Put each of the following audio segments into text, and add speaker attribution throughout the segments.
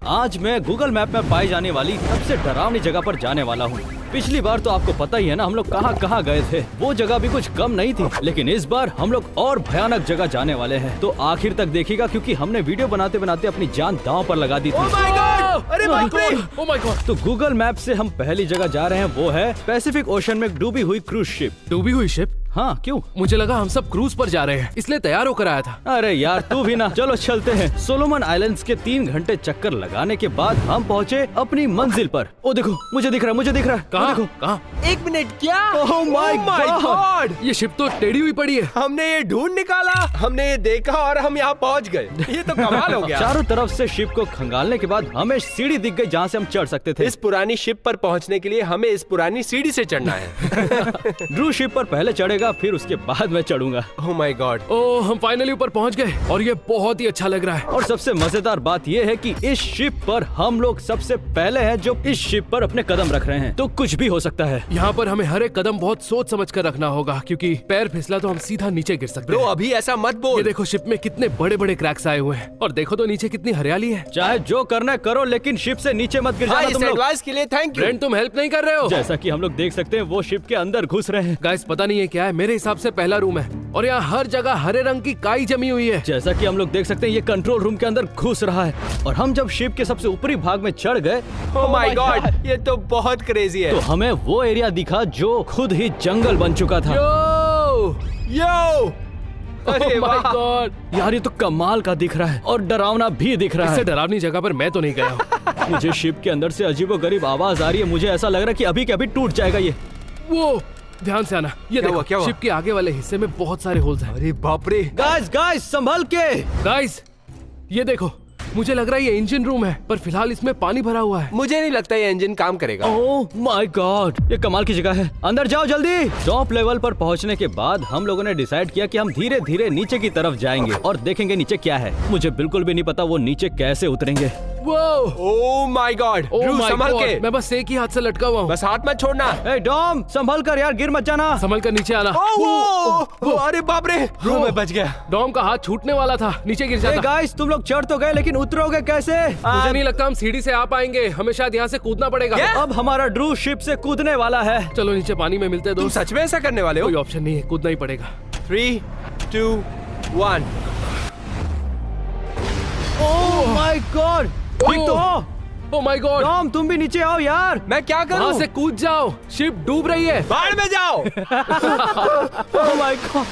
Speaker 1: आज मैं Google map में पाई जाने वाली सबसे डरावनी जगह पर जाने वाला हूँ। पिछली बार तो आपको पता ही है ना हम लोग कहाँ कहाँ गए थे, वो जगह भी कुछ कम नहीं थी। लेकिन इस बार हम लोग और भयानक जगह जाने वाले हैं, तो आखिर तक देखिएगा क्योंकि हमने वीडियो बनाते बनाते अपनी जान दांव पर लगा दी थी।
Speaker 2: Oh my God! अरे बाप रे!
Speaker 3: Oh my God!
Speaker 1: तो गूगल मैप से हम पहली जगह जा रहे हैं, वो है पैसिफिक ओशन में डूबी हुई क्रूज शिप।
Speaker 3: डूबी हुई शिप?
Speaker 1: हाँ क्यों?
Speaker 3: मुझे लगा हम सब क्रूज पर जा रहे हैं, इसलिए तैयार होकर आया था।
Speaker 1: अरे यार तू भी ना। चलो चलते हैं। सोलोमन आइलैंड्स के 3 घंटे चक्कर लगाने के बाद हम पहुँचे अपनी मंजिल पर। ओ देखो मुझे दिख रहा है, मुझे दिख रहा है।
Speaker 3: कहाँ?
Speaker 1: देखो
Speaker 3: कहाँ?
Speaker 2: 1 मिनट क्या?
Speaker 1: Oh my God!
Speaker 3: ये शिप तो टेढ़ी हुई पड़ी है।
Speaker 2: हमने ये ढूंढ निकाला, हमने ये देखा और हम यहाँ पहुँच गए। ये तो कमाल हो गया।
Speaker 1: चारों तरफ से शिप को खंगालने के बाद हमें सीढ़ी दिख गई जहाँ से हम चढ़ सकते थे।
Speaker 2: इस पुरानी शिप पर पहुँचने के लिए हमें इस पुरानी सीढ़ी से चढ़ना है।
Speaker 1: ड्रू शिप पर पहले चढ़ेगा, फिर उसके बाद मैं चढ़ूंगा।
Speaker 2: Oh my God!
Speaker 3: ओह हम फाइनली ऊपर पहुंच गए और ये बहुत ही अच्छा लग रहा है।
Speaker 1: और सबसे मजेदार बात ये है कि इस शिप पर हम लोग सबसे पहले हैं जो इस शिप पर अपने कदम रख रहे हैं, तो कुछ भी हो सकता है।
Speaker 3: यहाँ पर हमें हर एक कदम बहुत सोच समझ कर रखना होगा क्योंकि पैर फिसला तो हम सीधा नीचे गिर सकते
Speaker 2: ब्रो
Speaker 3: हैं।
Speaker 2: अभी ऐसा मत
Speaker 3: ये
Speaker 2: बोल।
Speaker 3: देखो शिप में कितने बड़े बड़े क्रैक्स आए हुए हैं और देखो तो नीचे कितनी हरियाली है।
Speaker 1: चाहे जो करना है करो, लेकिन शिप से नीचे मत गिर
Speaker 2: हाँ,
Speaker 1: जाना
Speaker 2: इस
Speaker 1: तुम लोग।
Speaker 2: एडवाइस के लिए थैंक यू।
Speaker 3: फ्रेंड तुम हेल्प नहीं कर रहे हो।
Speaker 1: जैसा कि हम लोग देख सकते हैं वो शिप के अंदर घुस रहे हैं।
Speaker 3: गाइस पता नहीं है क्या है, मेरे हिसाब से पहला रूम है और यहाँ हर जगह हरे रंग की काई जमी हुई है।
Speaker 1: जैसा कि हम लोग देख सकते हैं ये कंट्रोल रूम के अंदर घुस रहा है और हम जब शिप के सबसे ऊपरी भाग में चढ़ गए,
Speaker 2: Oh my God! ये तो बहुत क्रेजी है।
Speaker 1: तो हमें वो एरिया दिखा जो खुद ही जंगल बन चुका था।
Speaker 2: यो! अरे
Speaker 3: Oh my
Speaker 2: वाह!
Speaker 3: God!
Speaker 1: यार ये तो कमाल का दिख रहा है और डरावना भी दिख रहा
Speaker 3: इससे
Speaker 1: है।
Speaker 3: डरावनी जगह पर मैं तो नहीं गया हूँ।
Speaker 1: मुझे शिप के अंदर से अजीबोगरीब आवाज आ रही है। मुझे ऐसा लग रहा है कि अभी के अभी टूट जाएगा ये।
Speaker 3: वो ध्यान से आना, ये
Speaker 2: क्या हुआ, क्या
Speaker 3: देखो
Speaker 2: हुआ?
Speaker 3: शिप के आगे वाले हिस्से में बहुत सारे होल्स हैं।
Speaker 2: अरे बाप रे!
Speaker 1: गाइस गाइस संभल के।
Speaker 3: गाइस ये देखो, मुझे लग रहा है ये इंजन रूम है पर फिलहाल इसमें पानी भरा हुआ है।
Speaker 2: मुझे नहीं लगता ये इंजन काम करेगा।
Speaker 1: ओह माय गॉड, ये कमाल की जगह है। अंदर जाओ जल्दी। टॉप लेवल पर पहुंचने के बाद हम लोगों ने डिसाइड किया कि हम धीरे धीरे नीचे की तरफ जाएंगे और देखेंगे नीचे क्या है। मुझे बिल्कुल भी नहीं पता वो नीचे कैसे उतरेंगे।
Speaker 2: ओह माय गॉड! ड्रू संभल के।
Speaker 3: मैं बस एक ही हाथ से लटका हुआ हूँ।
Speaker 2: बस हाथ मत छोड़ना।
Speaker 1: ए डॉम संभल कर यार, गिर मत जाना।
Speaker 3: संभल कर नीचे आना।
Speaker 2: अरे बाप रे! ड्रू मैं बच गया।
Speaker 3: डॉम का हाथ छूटने वाला था, नीचे गिर जाता।
Speaker 1: गाइस तुम लोग चढ़ तो गए लेकिन उतरोगे कैसे?
Speaker 3: मुझे नहीं लगता हम सीढ़ी से आ पाएंगे, हमें शायद यहाँ से कूदना पड़ेगा।
Speaker 1: अब हमारा ड्रू शिप से कूदने वाला है।
Speaker 3: चलो नीचे पानी में मिलते हैं
Speaker 2: तुम
Speaker 3: दोस्त।
Speaker 2: सच में ऐसा करने वाले हो?
Speaker 3: कोई ऑप्शन नहीं है, कूदना ही पड़ेगा।
Speaker 2: 3, 2, 1।
Speaker 1: ओह माय गॉड, ठीक तो हो?
Speaker 3: ओह माय गॉड!
Speaker 1: डॉम तुम भी नीचे आओ यार।
Speaker 2: मैं क्या
Speaker 3: वहाँ
Speaker 2: करूं?
Speaker 3: से कूद जाओ, शिप डूब रही है।
Speaker 2: बाढ़ में जाओ।
Speaker 1: ओह माय गॉड।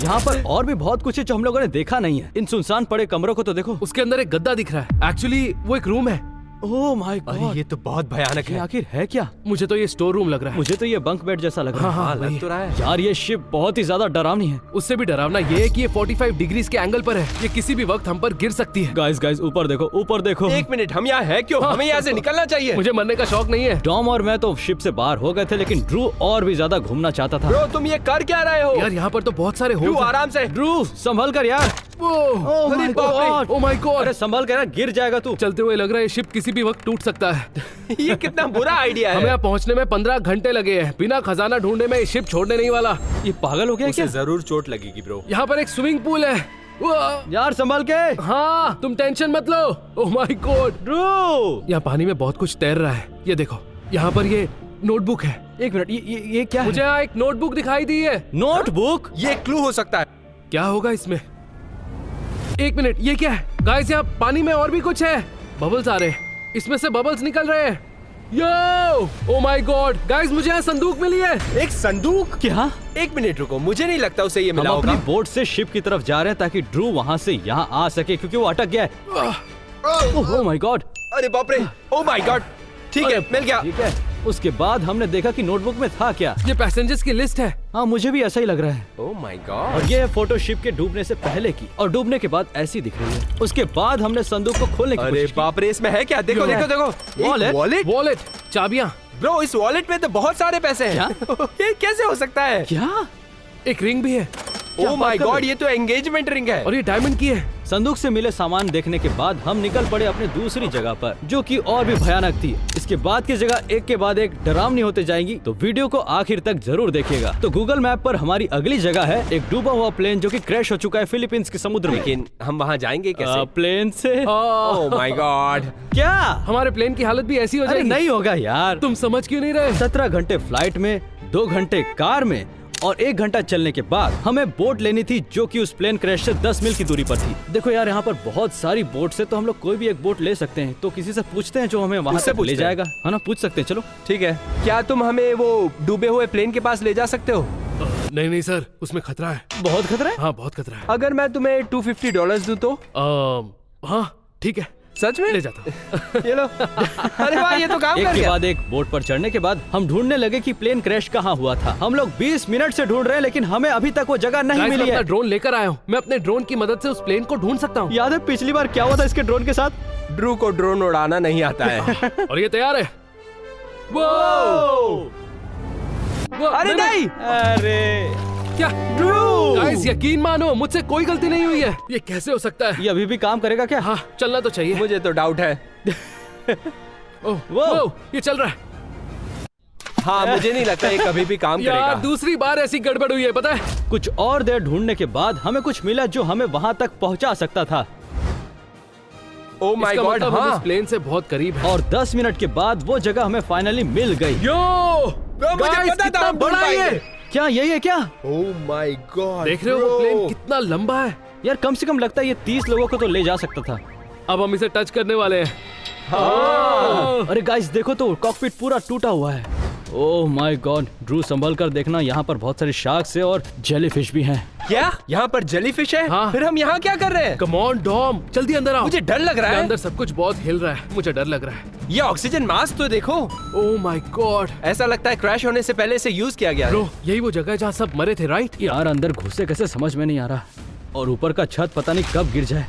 Speaker 1: यहाँ पर और भी बहुत कुछ है जो हम लोगों ने देखा नहीं है। इन सुनसान पड़े कमरों को तो देखो।
Speaker 3: उसके अंदर एक गद्दा दिख रहा है। एक्चुअली वो एक रूम है।
Speaker 1: ओह माय
Speaker 2: अरे
Speaker 1: गॉड,
Speaker 2: ये तो बहुत भयानक
Speaker 1: ये
Speaker 2: है।
Speaker 1: आखिर है क्या?
Speaker 3: मुझे तो ये स्टोर रूम लग रहा है।
Speaker 1: मुझे तो ये बंक बेड जैसा लग रहा है।
Speaker 2: हाँ,
Speaker 3: वही।
Speaker 2: लग तो रहा है।
Speaker 1: यार ये शिप बहुत ही ज्यादा डरावनी है।
Speaker 3: उससे भी डरावना ये है कि ये 45 डिग्रीज के एंगल पर है, ये किसी भी वक्त हम पर गिर सकती है।
Speaker 1: गाइस गाइस ऊपर देखो, ऊपर देखो।
Speaker 2: 1 मिनट, हम यहाँ है क्यों? हमें यहाँ से निकलना चाहिए।
Speaker 3: मुझे मरने का शौक नहीं है।
Speaker 1: टॉम और मैं तो शिप से बाहर हो गए थे, लेकिन ड्रू और भी ज्यादा घूमना चाहता था।
Speaker 2: ब्रो तुम ये कर क्या रहे हो?
Speaker 3: यार यहाँ पर तो बहुत सारे
Speaker 2: ड्रू
Speaker 3: होल्स हैं।
Speaker 2: आराम से।
Speaker 1: ड्रू संभल कर यार।
Speaker 3: ओह
Speaker 1: माय
Speaker 2: बाप रे।
Speaker 1: God,
Speaker 3: oh my God!
Speaker 1: अरे संभल कर यार, गिर जाएगा तू।
Speaker 3: चलते हुए लग रहा है ये शिप किसी भी वक्त टूट सकता है।
Speaker 2: ये कितना बुरा आइडिया
Speaker 3: हमें
Speaker 2: है।
Speaker 3: यहाँ पहुँचने में 15 घंटे लगे हैं। बिना खजाना ढूंढे में ये शिप छोड़ने नहीं वाला।
Speaker 1: ये पागल हो गया
Speaker 2: उसे
Speaker 1: क्या?
Speaker 2: जरूर चोट लगेगी ब्रो।
Speaker 3: यहाँ पर एक स्विमिंग पूल है। वाह!
Speaker 1: यार संभल के।
Speaker 3: हाँ तुम टेंशन मत लो। Oh my god!
Speaker 1: ड्रू
Speaker 3: यहाँ पानी में बहुत कुछ तैर रहा है। ये देखो, यहाँ पर ये नोटबुक है।
Speaker 1: एक मिनट, ये क्या
Speaker 3: मुझे
Speaker 1: है?
Speaker 3: यहाँ एक नोटबुक दिखाई दी है।
Speaker 1: नोटबुक?
Speaker 2: ये क्लू हो सकता है।
Speaker 3: क्या होगा इसमें? एक मिनट, ये क्या है? गाइस यहाँ पानी में और भी कुछ है। बबल्स आ रहे हैं, इसमें से बबल्स निकल रहे हैं। Yo! Oh my god! Guys मुझे यहाँ संदूक मिली है।
Speaker 2: एक संदूक?
Speaker 1: क्या?
Speaker 2: 1 मिनट रुको, मुझे नहीं लगता उसे ये
Speaker 1: हम
Speaker 2: मिला
Speaker 1: अपनी
Speaker 2: होगा।
Speaker 1: बोट से शिप की तरफ जा रहे हैं ताकि ड्रू वहाँ से यहाँ आ सके क्योंकि वो अटक गया है। ओह माय गॉड,
Speaker 2: अरे बाप रे! ओह माय गॉड! ठीक है, मिल गया।
Speaker 1: ठीक है। उसके बाद हमने देखा कि नोटबुक में था क्या।
Speaker 3: ये पैसेंजर्स की लिस्ट है।
Speaker 1: हाँ मुझे भी ऐसा ही लग रहा है।
Speaker 2: ओह माय
Speaker 1: और
Speaker 2: गॉड!
Speaker 1: ये है फोटो शिप के डूबने से पहले की और डूबने के बाद ऐसी दिख रही है। उसके बाद हमने संदूक को खोलने की
Speaker 2: अरे
Speaker 1: कोशिश की।
Speaker 2: बाप रे, इसमें है क्या? देखो
Speaker 1: क्या
Speaker 2: देखो
Speaker 1: है?
Speaker 2: देखो।
Speaker 1: वॉलेट?
Speaker 2: वॉलेट?
Speaker 3: वॉलेट, चाबियाँ,
Speaker 2: ब्रो इस वॉलेट में तो बहुत सारे पैसे हैं। ये कैसे हो सकता है?
Speaker 1: क्या?
Speaker 3: एक रिंग भी है।
Speaker 2: ओह माय गॉड, ये तो एंगेजमेंट रिंग है।
Speaker 3: और ये डायमंड की है।
Speaker 1: संदूक से मिले सामान देखने के बाद हम निकल पड़े अपने दूसरी जगह पर, जो कि और भी भयानक थी। इसके बाद की जगह एक के बाद एक डरावनी होते जाएंगी, तो वीडियो को आखिर तक जरूर देखिएगा। तो गूगल मैप पर हमारी अगली जगह है एक डूबा हुआ प्लेन जो कि क्रैश हो चुका है फिलीपींस के समुद्र में।
Speaker 2: लेकिन हम वहाँ जाएंगे कैसे?
Speaker 1: प्लेन से।
Speaker 2: ओह माय गॉड,
Speaker 1: क्या
Speaker 3: हमारे प्लेन की हालत भी ऐसी हो
Speaker 1: अरे
Speaker 3: जाएगी।
Speaker 1: नहीं होगा यार,
Speaker 3: तुम समझ क्यों नहीं रहे?
Speaker 1: 17 घंटे फ्लाइट में, 2 घंटे कार में और 1 घंटा चलने के बाद हमें बोट लेनी थी जो कि उस प्लेन क्रैश से 10 मील की दूरी पर थी। देखो यार, यहाँ पर बहुत सारी बोट्स है, तो हम लोग कोई भी एक बोट ले सकते हैं। तो किसी से पूछते हैं जो हमें वहाँ
Speaker 2: उससे
Speaker 1: तक ले
Speaker 2: पूछते हैं।
Speaker 1: जाएगा, है ना? पूछ सकते हैं, चलो।
Speaker 2: ठीक है। क्या तुम हमें वो डूबे हुए प्लेन के पास ले जा सकते हो?
Speaker 3: नहीं नहीं सर, उसमें खतरा है।
Speaker 1: बहुत खतरा है।
Speaker 3: हाँ बहुत खतरा है।
Speaker 2: अगर मैं तुम्हें $250 दूं तो?
Speaker 3: हाँ ठीक है,
Speaker 2: सच में?
Speaker 3: ले जाता हूँ।
Speaker 2: ये लो। अरे वाह, ये तो काम
Speaker 1: एक
Speaker 2: कर
Speaker 1: के
Speaker 2: गया।
Speaker 1: बाद एक बोट पर चढ़ने के बाद हम ढूंढने लगे कि प्लेन क्रैश कहाँ हुआ था। हम लोग 20 मिनट से ढूंढ रहे हैं, लेकिन हमें अभी तक वो जगह नहीं
Speaker 3: Guys, मैं
Speaker 1: मिली
Speaker 3: अपना
Speaker 1: है।
Speaker 3: ड्रोन लेकर आया हूँ। मैं अपने ड्रोन की मदद से उस प्लेन को ढूंढ सकता हूँ।
Speaker 1: याद है पिछली बार क्या हुआ था इसके ड्रोन के साथ?
Speaker 2: ड्रू को ड्रोन उड़ाना नहीं आता है।
Speaker 3: और ये तैयार है। वो
Speaker 2: अरे नहीं,
Speaker 1: अरे
Speaker 3: क्या? गाइस यकीन मानो, मुझसे कोई गलती नहीं हुई है। ये कैसे हो सकता है?
Speaker 1: ये अभी भी काम करेगा क्या?
Speaker 3: हाँ चलना तो चाहिए।
Speaker 2: मुझे तो डाउट है।
Speaker 3: ओह
Speaker 1: वो।
Speaker 3: ये चल रहा है।
Speaker 2: हाँ, मुझे नहीं लगता ये कभी भी काम
Speaker 3: यार
Speaker 2: करेगा।
Speaker 3: दूसरी बार ऐसी गड़बड़ हुई है, पता है?
Speaker 1: कुछ और देर ढूंढने के बाद हमें कुछ मिला जो हमें वहाँ तक पहुँचा सकता था।
Speaker 2: ओह माय
Speaker 3: इसका
Speaker 2: गॉड,
Speaker 3: मतलब हम
Speaker 2: हाँ।
Speaker 3: इस प्लेन से बहुत करीब है।
Speaker 1: और 10 मिनट के बाद वो जगह हमें फाइनली मिल गई।
Speaker 3: यो
Speaker 2: मुझे
Speaker 3: गाइस
Speaker 2: पता था
Speaker 3: कितना
Speaker 2: हम ढूंढ
Speaker 3: बड़ा
Speaker 2: पाएंगे।
Speaker 3: ये।
Speaker 1: क्या यही है क्या?
Speaker 2: ओह माय गॉड,
Speaker 3: देख रहे हो वो प्लेन कितना लंबा है?
Speaker 1: यार कम से कम लगता है ये 30 लोगों को तो ले जा सकता था।
Speaker 3: अब हम इसे टच करने वाले हैं।
Speaker 1: अरे गाइस देखो तो, कॉकपिट पूरा टूटा हुआ है। ओह माय गॉड, ड्रू संभल कर देखना, यहाँ पर बहुत सारे शार्क्स है और जेलीफिश भी हैं।
Speaker 2: क्या यहाँ पर जेलीफिश है?
Speaker 3: हाँ।
Speaker 2: फिर हम यहाँ क्या कर रहे हैं?
Speaker 3: कम ऑन डॉम, जल्दी अंदर आओ।
Speaker 2: मुझे डर लग रहा है।
Speaker 3: अंदर सब कुछ बहुत हिल रहा है, मुझे डर लग रहा है।
Speaker 2: ये ऑक्सीजन मास्क तो देखो,
Speaker 3: ओह माय गॉड
Speaker 2: ऐसा लगता है क्रैश होने से पहले इसे यूज किया गया है।
Speaker 3: ब्रो, यही वो जगह है जहाँ सब मरे थे, राइट?
Speaker 1: यार अंदर घुसे कैसे समझ में नहीं आ रहा, और ऊपर का छत पता नहीं कब गिर जाए।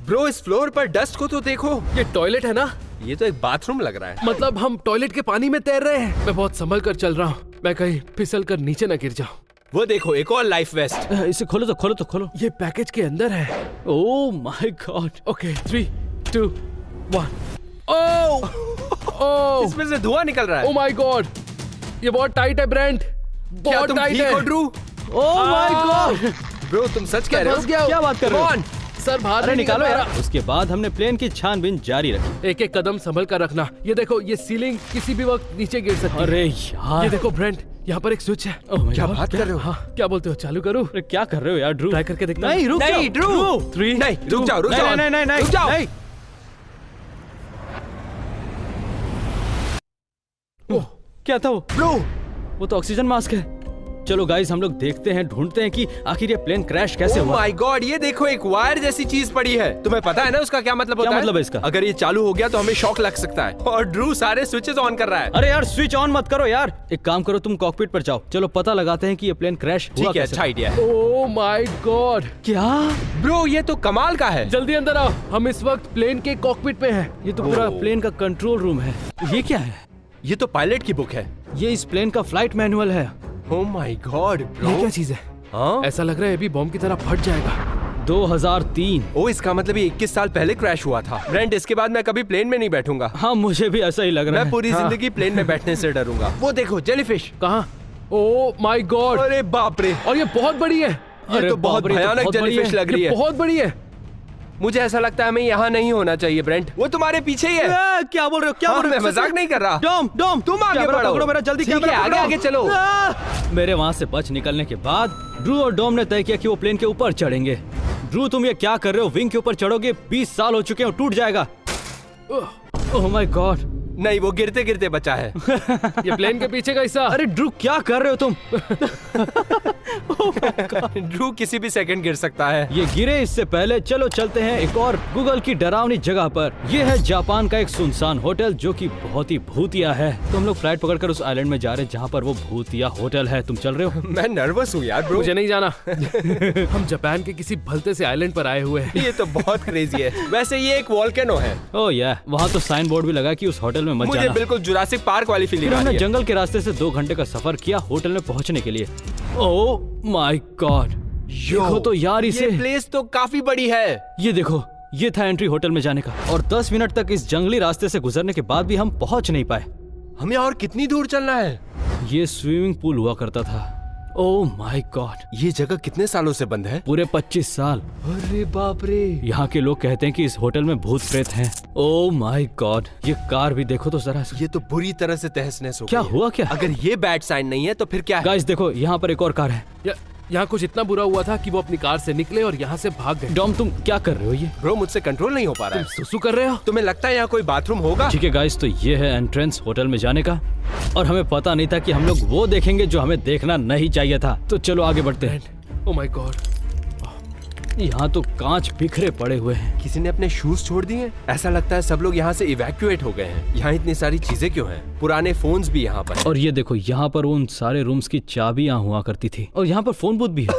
Speaker 2: ब्रो, इस फ्लोर पर डस्ट को तो देखो।
Speaker 3: ये टॉयलेट है ना?
Speaker 2: ये तो एक बाथरूम लग रहा है।
Speaker 3: मतलब हम टॉयलेट के पानी में तैर रहे हैं। मैं बहुत संभल कर चल रहा हूँ, मैं कहीं फिसल कर नीचे न गिर जाऊँ।
Speaker 2: वो देखो, एक और लाइफ वेस्ट।
Speaker 1: इसे खोलो तो खोलो तो खोलो।
Speaker 3: ये पैकेज के अंदर है।
Speaker 1: ओह माय गॉड।
Speaker 3: ओके 3, 2, 1। ओह ओह
Speaker 2: इसमें से धुआं निकल रहा है।
Speaker 3: ओह माय गॉड, ये बहुत टाइट है ब्रेंट,
Speaker 2: क्या
Speaker 3: बहुत
Speaker 2: तुम
Speaker 3: टाइट
Speaker 2: ठीक हो
Speaker 3: है।
Speaker 2: Drew?
Speaker 1: Oh my God.
Speaker 2: Bro, तुम सच कह रहे
Speaker 3: फंस
Speaker 2: हो?
Speaker 3: गया हूँ।
Speaker 1: क्या बात कर रहे हो?
Speaker 2: कौन?
Speaker 3: सर बाहर
Speaker 1: अरे
Speaker 3: नहीं
Speaker 1: निकालो
Speaker 3: निकल
Speaker 1: यार।
Speaker 3: पा रहा।
Speaker 1: उसके बाद हमने प्लेन की छानबीन जारी रखी।
Speaker 3: एक एक कदम संभल कर रखना। ये देखो, ये सीलिंग किसी भी वक्त नीचे गिर सकती है।
Speaker 1: अरे यार,
Speaker 3: ये देखो ब्रेंट, यहाँ पर एक स्विच है।
Speaker 1: Oh my
Speaker 2: क्या
Speaker 1: God,
Speaker 2: बात कर रहे हो?
Speaker 3: हाँ, क्या बोलते हो, चालू करूँ?
Speaker 1: अरे क्या कर रहे हो यार ड्रू?
Speaker 3: ट्राई करके देखता हूँ।
Speaker 1: नहीं रुक
Speaker 2: नहीं,
Speaker 1: जाओ।
Speaker 2: ड्रू।
Speaker 3: 3,
Speaker 2: नहीं, रुक जाओ, रुक
Speaker 1: नहीं,
Speaker 2: जाओ।
Speaker 1: नहीं, नहीं, नहीं,
Speaker 2: रुक जाओ।
Speaker 1: नहीं। ओह, क्या था वो?
Speaker 2: ब्रो,
Speaker 1: वो तो ऑक्सीजन मास्क है। चलो गाइस, हम लोग देखते हैं, ढूंढते हैं कि आखिर ये प्लेन क्रैश कैसे
Speaker 2: ओह
Speaker 1: हुआ।
Speaker 2: माय गॉड, ये देखो एक वायर जैसी चीज पड़ी है। तुम्हें पता है ना उसका क्या मतलब होता है?
Speaker 1: मतलब है इसका?
Speaker 2: अगर ये चालू हो गया तो हमें शॉक लग सकता है। और ड्रू सारे स्विचेस ऑन कर रहा है।
Speaker 1: अरे यार स्विच ऑन मत करो यार, एक काम करो, तुम कॉकपिट पर जाओ, चलो पता लगाते हैं कि ये प्लेन क्रैश हुआ
Speaker 2: ठीक है,
Speaker 1: कैसे।
Speaker 2: अच्छा आइडिया है।
Speaker 3: ओह माय गॉड,
Speaker 1: क्या?
Speaker 2: ब्रो, ये तो कमाल का है।
Speaker 3: जल्दी अंदर आओ, हम इस वक्त प्लेन के कॉकपिट में हैं।
Speaker 1: ये तो पूरा प्लेन का कंट्रोल रूम है। ये क्या है?
Speaker 2: ये तो पायलट की बुक है।
Speaker 1: ये इस प्लेन का फ्लाइट मैनुअल है।
Speaker 2: ओह माय गॉड
Speaker 3: ये
Speaker 2: ब्रो।
Speaker 3: क्या चीज है?
Speaker 2: हाँ?
Speaker 3: ऐसा लग रहा है अभी बॉम्ब की तरह फट जाएगा।
Speaker 1: 2003।
Speaker 2: ओ, इसका मतलब ये 21 साल पहले क्रैश हुआ था। ब्रेंट, इसके बाद मैं कभी प्लेन में नहीं बैठूंगा।
Speaker 1: हाँ मुझे भी ऐसा ही लग रहा
Speaker 2: मैं
Speaker 1: है।
Speaker 2: पूरी
Speaker 1: हाँ।
Speaker 2: जिंदगी प्लेन में बैठने से डरूंगा। वो देखो, जेलीफिश।
Speaker 3: कहाँ? ओह माय गॉड,
Speaker 2: अरे बाप रे,
Speaker 3: और ये बहुत बड़ी है।
Speaker 2: ये
Speaker 1: अरे
Speaker 2: तो बहुत
Speaker 1: बाप रे, ये तो
Speaker 2: भयानक
Speaker 1: बहुत बड़ी
Speaker 2: जेलीफिश
Speaker 1: है।
Speaker 2: लग रही
Speaker 3: ये
Speaker 2: है।
Speaker 3: बहुत बड़ी है।
Speaker 2: मुझे ऐसा लगता है हमें यहाँ नहीं होना चाहिए ब्रेंट। वो तुम्हारे पीछे ही है।
Speaker 1: क्या बोल रहे हो? क्या
Speaker 2: हाँ,
Speaker 1: बोल रहे हो?
Speaker 2: मैं मजाक नहीं कर रहा।
Speaker 1: डॉम डॉम,
Speaker 2: तुम आगे
Speaker 1: कैमरा
Speaker 2: बढ़ो।
Speaker 1: पकड़ो मेरा, जल्दी
Speaker 2: ठीक है,
Speaker 1: कैमरा
Speaker 2: आगे
Speaker 1: पकड़ो।
Speaker 2: आगे चलो।
Speaker 1: मेरे वहां से बच निकलने के बाद ड्रू और डॉम ने तय किया कि वो प्लेन के ऊपर चढ़ेंगे। ड्रू तुम ये क्या कर रहे हो? विंग के ऊपर चढ़ोगे, 20 साल हो चुके हैं, टूट जाएगा। ओह माय गॉड।
Speaker 2: नहीं, वो गिरते गिरते बचा है।
Speaker 3: ये प्लेन के पीछे का हिस्सा।
Speaker 1: अरे ड्रू क्या कर रहे हो तुम?
Speaker 2: ड्रू किसी भी सेकंड गिर सकता है।
Speaker 1: ये गिरे इससे पहले चलो चलते हैं एक और गूगल की डरावनी जगह पर। ये है जापान का एक सुनसान होटल जो कि बहुत ही भूतिया है। तो हम लोग फ्लाइट पकड़कर उस आइलैंड में जा रहे हैं जहाँ पर वो भूतिया होटल है। तुम चल रहे हो?
Speaker 2: मैं नर्वस हूँ यार ब्रो।
Speaker 3: मुझे नहीं जाना। हम जापान के किसी भलते से आइलैंड पर आए हुए हैं।
Speaker 2: ये तो बहुत क्रेजी है। वैसे ये एक वॉल्केनो है।
Speaker 1: ओह या, वहाँ तो साइन बोर्ड भी लगा कि उस होटल में मत
Speaker 2: मुझे
Speaker 1: जाना।
Speaker 2: बिल्कुल जुरासिक पार्क वाली फीलिंग
Speaker 1: फिर
Speaker 2: आ
Speaker 1: हमने
Speaker 2: रही है।
Speaker 1: जंगल के रास्ते से 2 घंटे का सफर किया होटल में पहुंचने के लिए। ओह माय गॉड, देखो तो यार इसे।
Speaker 2: ये प्लेस तो काफी बड़ी है।
Speaker 1: ये देखो, ये था एंट्री होटल में जाने का, और 10 मिनट तक इस जंगली रास्ते से गुजरने के बाद भी हम पहुंच नहीं पाए।
Speaker 2: हमें और कितनी दूर चलना है?
Speaker 1: ये स्विमिंग पूल हुआ करता था। ओह माय गॉड,
Speaker 2: ये जगह कितने सालों से बंद है?
Speaker 1: पूरे 25 साल।
Speaker 2: अरे बाप रे।
Speaker 1: यहाँ के लोग कहते हैं कि इस होटल में भूत प्रेत हैं। ओह माय गॉड, ये कार भी देखो तो जरा।
Speaker 2: ये तो बुरी तरह से तहस नहस हो
Speaker 1: क्या
Speaker 2: गई है।
Speaker 1: हुआ क्या?
Speaker 2: अगर ये बैड साइन नहीं है तो फिर क्या है?
Speaker 1: गाइस देखो, यहाँ पर एक और कार है।
Speaker 3: यहाँ कुछ इतना बुरा हुआ था कि वो अपनी कार से निकले और यहाँ से भाग गए।
Speaker 1: डॉम तुम क्या कर रहे हो? ये
Speaker 2: ब्रो मुझसे कंट्रोल नहीं हो पा रहा है।
Speaker 3: सुसु कर रहे हो?
Speaker 2: तुम्हें लगता है यहाँ कोई बाथरूम होगा?
Speaker 1: ठीक है गाइस, तो ये है एंट्रेंस होटल में जाने का, और हमें पता नहीं था कि हम लोग वो देखेंगे जो हमें देखना नहीं चाहिए था। तो चलो आगे बढ़ते हैं।
Speaker 3: ओह माय गॉड,
Speaker 1: यहाँ तो कांच बिखरे पड़े हुए हैं।
Speaker 2: किसी ने अपने शूज छोड़ दिए? ऐसा लगता है सब लोग यहाँ से इवैक्यूएट हो गए हैं। यहाँ इतनी सारी चीजें क्यों हैं? पुराने फोन्स भी यहाँ पर हैं।
Speaker 1: और ये देखो, यहाँ पर उन सारे रूम्स की चाबियां हुआ करती थी, और यहाँ पर फोन बूथ भी है।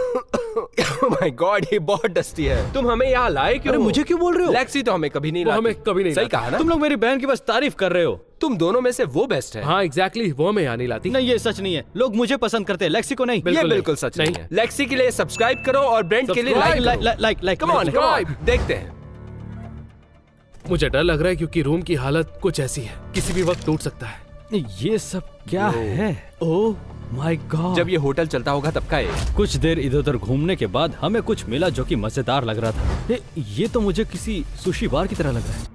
Speaker 2: Oh my God, ये बहुत डस्टी है। तुम हमें यहाँ लाए क्यों?
Speaker 1: अरे मुझे क्यों बोल रहे हो?
Speaker 2: लेक्सी तो हमें कभी नहीं
Speaker 3: वो
Speaker 2: लाती।
Speaker 3: हमें कभी नहीं
Speaker 2: सही
Speaker 3: लाती।
Speaker 2: कहा ना?
Speaker 1: तुम लोग मेरी बहन की बस तारीफ कर रहे हो।
Speaker 2: तुम दोनों में से वो बेस्ट है।
Speaker 3: हाँ एग्जैक्टली, वो हमें यहाँ नहीं लाती।
Speaker 1: नहीं, ये सच नहीं है। लोग मुझे पसंद करते हैं, लेक्सी को नहीं।
Speaker 2: ये बिल्कुल सच नहीं है। लेक्सी के लिए सब्सक्राइब करो और ब्रेंट के लिए
Speaker 3: Subscribe,
Speaker 2: लाइक करो।
Speaker 1: लाइक
Speaker 2: कम ऑन, देखते हैं।
Speaker 3: मुझे डर लग रहा है क्योंकि रूम की हालत कुछ ऐसी है, किसी भी वक्त टूट सकता है।
Speaker 1: ये सब क्या है? ओह माय गॉड।
Speaker 2: जब ये होटल चलता होगा तब का है।
Speaker 1: कुछ देर इधर उधर घूमने के बाद हमें कुछ मिला जो कि मजेदार लग रहा था। ये तो मुझे किसी सुशी बार की तरह लग रहा है।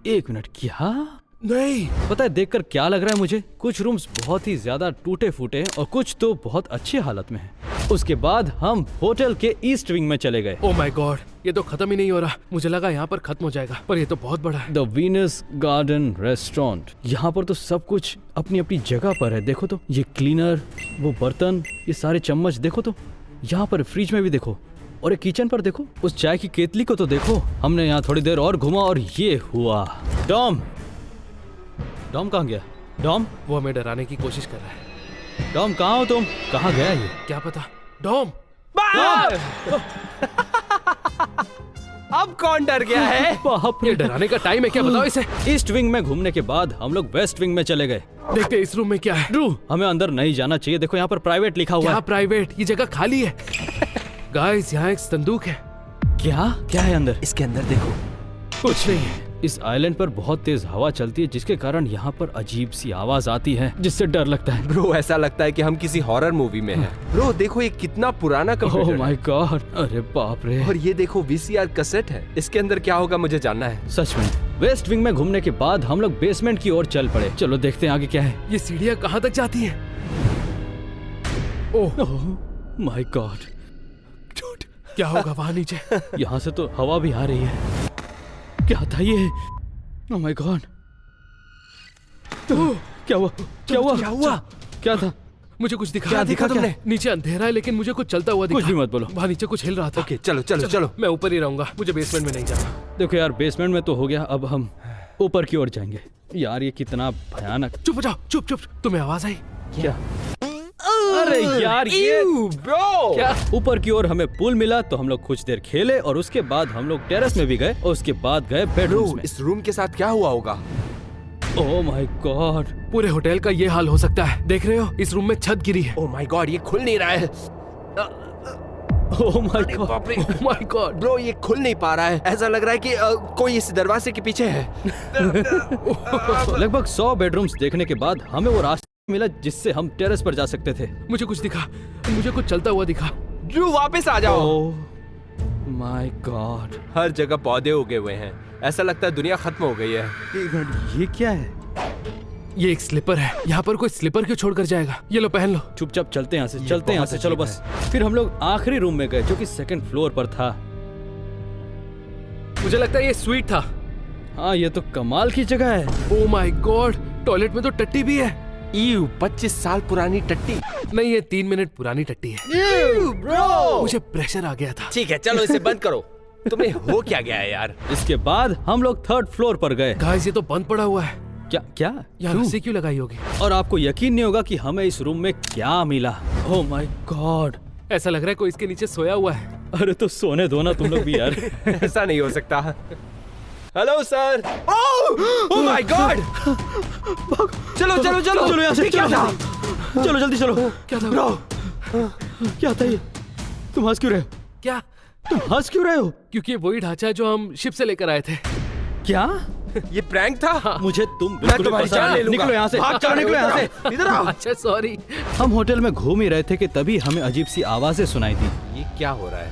Speaker 1: एक मिनट, क्या?
Speaker 3: नहीं,
Speaker 1: पता है देखकर क्या लग रहा है मुझे? कुछ रूम्स बहुत ही ज्यादा टूटे फूटे हैं और कुछ तो बहुत अच्छी हालत में हैं। उसके बाद हम होटल के ईस्ट विंग में चले गए।
Speaker 3: ओह माय गॉड, ये तो खत्म ही नहीं हो रहा। मुझे लगा यहाँ पर खत्म हो जाएगा, पर ये तो बहुत बड़ा है।
Speaker 1: The Venus garden restaurant. यहाँ पर तो सब कुछ अपनी अपनी जगह पर है। देखो तो, ये क्लीनर, वो बर्तन, ये सारे चम्मच देखो तो। यहाँ पर फ्रिज में भी देखो, और एक किचन पर देखो। उस चाय की केतली को तो देखो। हमने यहाँ थोड़ी देर और घूमा और ये हुआ। डॉम कहाँ गया? डॉम,
Speaker 3: वो हमें डराने की कोशिश कर रहा है।
Speaker 1: डॉम कहाँ हो तुम? कहाँ गया ये?
Speaker 3: क्या पता। डॉम,
Speaker 2: अब कौन डर गया है?
Speaker 1: बाप
Speaker 3: ये
Speaker 1: रे।
Speaker 3: डराने का टाइम है क्या? बताओ इसे।
Speaker 1: ईस्ट विंग में घूमने के बाद हम लोग वेस्ट विंग में चले गए।
Speaker 3: देखते हैं इस रूम में क्या है।
Speaker 1: ड्रू, हमें अंदर नहीं जाना चाहिए। देखो यहाँ पर प्राइवेट लिखा हुआ
Speaker 3: क्या
Speaker 1: है।
Speaker 3: प्राइवेट? ये जगह खाली है। गाइस, यहाँ एक संदूक है।
Speaker 1: क्या है अंदर?
Speaker 2: इसके अंदर देखो।
Speaker 3: कुछ नहीं है।
Speaker 1: इस आइलैंड पर बहुत तेज हवा चलती है, जिसके कारण यहाँ पर अजीब सी आवाज आती है, जिससे डर लगता है।
Speaker 2: ब्रो ऐसा लगता है कि हम किसी हॉरर मूवी में हैं। ब्रो देखो, ये कितना पुराना
Speaker 1: ओह
Speaker 2: कंप्यूटर है।
Speaker 1: माय गॉड, अरे बाप रे।
Speaker 2: और ये देखो, वीसीआर कैसेट है। इसके अंदर क्या होगा मुझे जानना है।
Speaker 1: सच में। वेस्ट विंग में घूमने के बाद हम लोग बेसमेंट की ओर चल पड़े। चलो देखते हैं आगे क्या है।
Speaker 3: ये सीढ़ियाँ कहाँ तक जाती हैं? ओह
Speaker 1: माय गॉड,
Speaker 3: क्या होगा वहाँ नीचे?
Speaker 1: यहाँ से तो हवा भी आ रही है। क्या था ये? ओह माय गॉड, क्या हुआ? क्या हुआ?
Speaker 2: क्या हुआ?
Speaker 1: क्या था?
Speaker 3: मुझे कुछ दिखा।
Speaker 2: क्या दिखा तुमने?
Speaker 3: नीचे अंधेरा है लेकिन मुझे कुछ चलता हुआ दिखा।
Speaker 1: कुछ भी मत बोलो।
Speaker 3: वहाँ नीचे कुछ हिल रहा था।
Speaker 2: ओके चलो।
Speaker 3: मैं ऊपर ही रहूंगा, मुझे बेसमेंट में नहीं जाना।
Speaker 1: देखो यार, बेसमेंट में तो हो गया, अब हम ऊपर की ओर जाएंगे। यार ये कितना भयानक।
Speaker 3: चुप हो जाओ, चुप। तुम्हें आवाज आई?
Speaker 1: क्या? अरे यार ये
Speaker 2: ब्रो
Speaker 1: क्या? ऊपर की ओर हमें पूल मिला तो हम लोग कुछ देर खेले, और उसके बाद हम लोग टेरेस में भी गए, और उसके बाद गए बेडरूम में।
Speaker 2: इस रूम के साथ क्या हुआ होगा?
Speaker 1: ओह माय गॉड,
Speaker 3: पूरे होटल का ये हाल हो सकता है। देख रहे हो, इस रूम में छत गिरी है।
Speaker 2: ओह माय गॉड, ये खुल नहीं रहा है।
Speaker 1: ओह माय गॉड,
Speaker 2: बाप रे।
Speaker 3: ओह माय गॉड,
Speaker 2: ब्रो ये खुल नहीं पा रहा है। ऐसा लग रहा है कि कोई इस दरवाजे के पीछे है।
Speaker 1: लगभग 100 बेडरूम्स देखने के बाद हमें वो रास्ता मिला जिससे हम टेरेस पर जा सकते थे।
Speaker 3: मुझे कुछ दिखा, मुझे कुछ चलता हुआ दिखा।
Speaker 2: ड्रू वापस आ जाओ।
Speaker 1: ओह माय गॉड,
Speaker 2: हर जगह पौधे उगे हुए हैं। ऐसा लगता है दुनिया खत्म हो गई है।
Speaker 1: एक मिनट, ये क्या है?
Speaker 3: ये एक स्लीपर है। यहाँ पर कोई स्लीपर क्यों छोड़कर जाएगा? ये लो, पहन लो।
Speaker 1: चुपचाप चलते हैं यहाँ से,
Speaker 2: ये
Speaker 1: चलते हैं यहाँ
Speaker 2: बहुत
Speaker 1: से, चलो
Speaker 2: अजीब
Speaker 1: बस। फिर हम लोग आखिरी रूम में गए जो कि 2nd फ्लोर पर था।
Speaker 3: मुझे लगता है ये स्वीट था।
Speaker 1: हाँ, ये तो कमाल की जगह है।
Speaker 3: ओह माय गॉड, टॉयलेट में तो टट्टी भी है।
Speaker 2: 25 साल पुरानी टट्टी।
Speaker 3: नहीं, ये 3 मिनट पुरानी टट्टी है।
Speaker 2: ब्रो
Speaker 3: मुझे प्रेशर आ गया था।
Speaker 2: ठीक है, चलो इसे बंद करो। तुम्हें हो क्या गया है यार?
Speaker 1: इसके बाद हम लोग 3rd फ्लोर पर गए।
Speaker 3: गाइस, ये तो बंद पड़ा हुआ है।
Speaker 1: क्या?
Speaker 3: यहाँ रस्सी क्यों लगाई होगी?
Speaker 1: और आपको यकीन नहीं होगा कि हमें इस रूम में क्या मिला। ओह माय गॉड,
Speaker 3: ऐसा लग रहा है कोई इसके नीचे सोया हुआ है।
Speaker 1: अरे तो सोने दो ना तुम लोग भी यार।
Speaker 2: ऐसा नहीं हो सकता। Hello sir. Oh my God, चलो
Speaker 1: यहाँ से,
Speaker 2: क्या था?
Speaker 1: चलो जल्दी चलो।
Speaker 3: क्या था?
Speaker 2: ब्रो
Speaker 1: क्या था ये? तुम हंस क्यों रहे हो?
Speaker 3: क्या?
Speaker 1: तुम हंस क्यों रहे हो?
Speaker 3: क्योंकि ये वही ढांचा है जो हम शिप से लेकर आए थे।
Speaker 1: क्या?
Speaker 2: ये प्रैंक था?
Speaker 1: मुझे तुम बिल्कुल
Speaker 2: तुम्हारी
Speaker 1: पसंद
Speaker 2: जान ले
Speaker 1: नहीं।
Speaker 2: लूंगा।
Speaker 1: निकलो यहाँ से,
Speaker 2: भाग,
Speaker 1: चलो निकलो यहाँ से, इधर आओ।
Speaker 3: अच्छा सॉरी।
Speaker 1: हम होटल में घूम ही रहे थे कि तभी हमें अजीब सी आवाजें सुनाई दी।
Speaker 2: ये क्या हो रहा है?